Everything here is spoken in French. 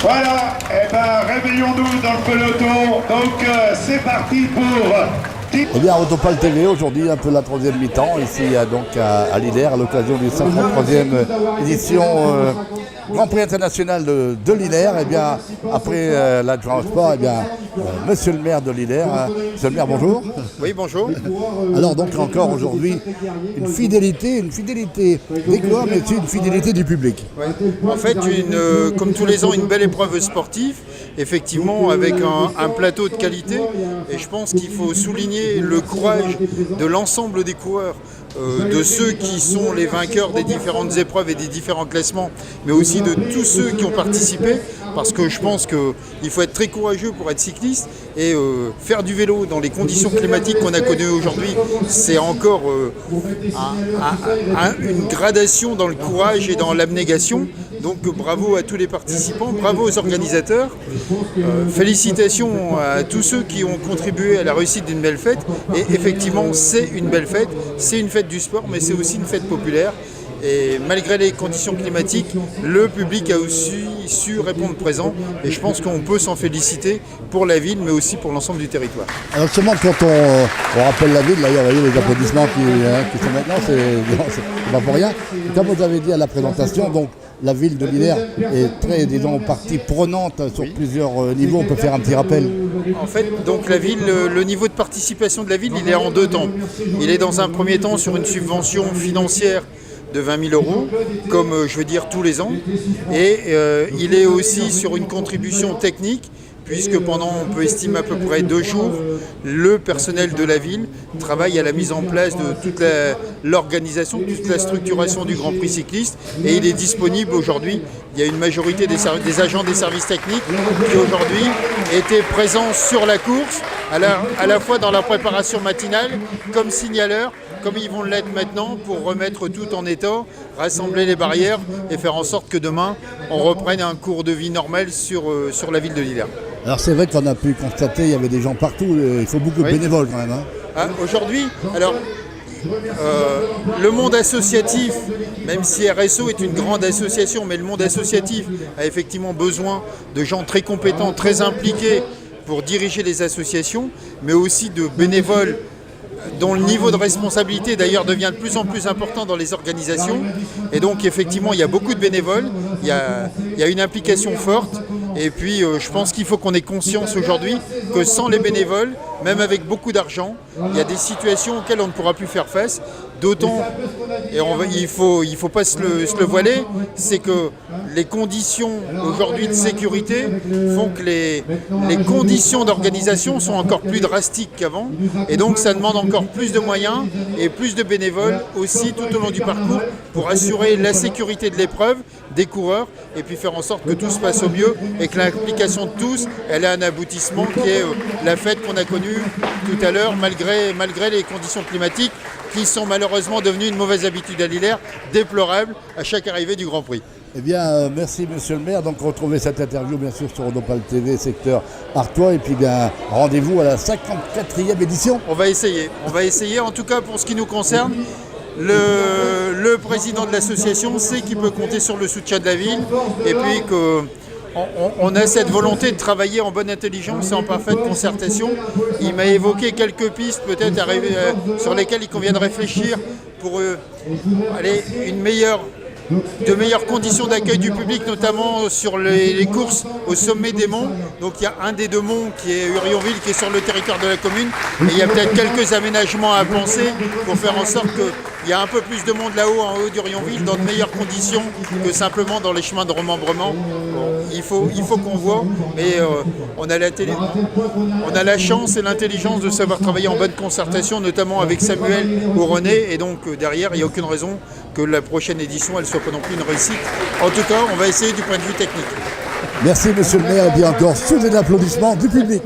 Voilà, et réveillons-nous dans le peloton. Donc c'est parti pour... Eh bien, Autopal TV, aujourd'hui, un peu la troisième mi-temps, ici donc à Lillers, à l'occasion du 53e édition Grand Prix international de Lillers. Eh bien, après l'adjoint au sport, eh bien, monsieur le maire de Lillers, monsieur le maire, bonjour. Oui, bonjour. Alors donc encore aujourd'hui, une fidélité des coureurs, mais aussi une fidélité du public. Ouais. En fait, comme tous les ans, une belle épreuve sportive, effectivement, avec un plateau de qualité. Et je pense qu'il faut souligner le courage de l'ensemble des coureurs, de ceux qui sont les vainqueurs des différentes épreuves et des différents classements, mais aussi de tous ceux qui ont participé, parce que je pense qu'il faut être très courageux pour être cycliste et faire du vélo dans les conditions climatiques qu'on a connues aujourd'hui, c'est encore une gradation dans le courage et dans l'abnégation. Donc bravo à tous les participants, bravo aux organisateurs, félicitations à tous ceux qui ont contribué à la réussite d'une belle fête. Et effectivement, c'est une belle fête, c'est une fête du sport, mais c'est aussi une fête populaire. Et malgré les conditions climatiques, le public a aussi su répondre présent. Et je pense qu'on peut s'en féliciter pour la ville, mais aussi pour l'ensemble du territoire. Alors justement, quand on rappelle la ville, d'ailleurs, vous voyez les applaudissements qui sont maintenant, c'est pas pour rien. Comme vous avez dit à la présentation, donc la ville de Lillers est très, disons, partie prenante sur plusieurs niveaux. On peut faire un petit rappel. En fait, donc la ville, le niveau de participation de la ville, il est en deux temps. Il est dans un premier temps sur une subvention financière de 20 000 €, comme je veux dire tous les ans. Et il est aussi sur une contribution technique, puisque pendant, on peut estimer à peu près 2 jours, le personnel de la ville travaille à la mise en place de toute l'organisation, toute la structuration du Grand Prix cycliste, et il est disponible aujourd'hui. Il y a une majorité des agents des services techniques qui aujourd'hui étaient présents sur la course, à la fois dans la préparation matinale, comme signaleurs, comme ils vont l'être maintenant, pour remettre tout en état, rassembler les barrières et faire en sorte que demain, on reprenne un cours de vie normal sur la ville de Lillers. Alors c'est vrai qu'on a pu constater, il y avait des gens partout, il faut beaucoup de bénévoles quand même. Aujourd'hui, alors, le monde associatif, même si RSO est une grande association, mais le monde associatif a effectivement besoin de gens très compétents, très impliqués pour diriger les associations, mais aussi de bénévoles dont le niveau de responsabilité d'ailleurs devient de plus en plus important dans les organisations. Et donc effectivement, il y a beaucoup de bénévoles, il y a une implication forte. Et puis je pense qu'il faut qu'on ait conscience aujourd'hui que sans les bénévoles, même avec beaucoup d'argent, il y a des situations auxquelles on ne pourra plus faire face. D'autant, et il faut pas se le voiler, c'est que les conditions aujourd'hui de sécurité font que les conditions d'organisation sont encore plus drastiques qu'avant. Et donc ça demande encore plus de moyens et plus de bénévoles aussi tout au long du parcours pour assurer la sécurité de l'épreuve, des coureurs, et puis faire en sorte que tout se passe au mieux et que l'implication de tous, elle a un aboutissement qui est la fête qu'on a connue tout à l'heure, malgré les conditions climatiques qui sont malheureusement devenues une mauvaise habitude à Lillers, déplorable à chaque arrivée du Grand Prix. Eh bien, merci monsieur le maire. Donc retrouvez cette interview bien sûr sur Autopal TV, secteur Artois. Et puis bien, rendez-vous à la 54e édition. On va essayer. En tout cas, pour ce qui nous concerne, le président de l'association sait qu'il peut compter sur le soutien de la ville. Et puis qu'on a cette volonté de travailler en bonne intelligence et en parfaite concertation. Il m'a évoqué quelques pistes peut-être sur lesquelles il convient de réfléchir pour de meilleures conditions d'accueil du public, notamment sur les courses au sommet des monts. Donc il y a un des 2 monts qui est Urionville, qui est sur le territoire de la commune. Et il y a peut-être quelques aménagements à penser pour faire en sorte qu'il y a un peu plus de monde là-haut, en haut d'Urionville, dans de meilleures conditions que simplement dans les chemins de remembrement. Il faut qu'on voit, mais on a la chance et l'intelligence de savoir travailler en bonne concertation, notamment avec Samuel ou René, et donc derrière, il n'y a aucune raison que la prochaine édition, elle ne soit pas non plus une réussite. En tout cas, on va essayer du point de vue technique. Merci monsieur le maire, et bien encore sous les applaudissements du public.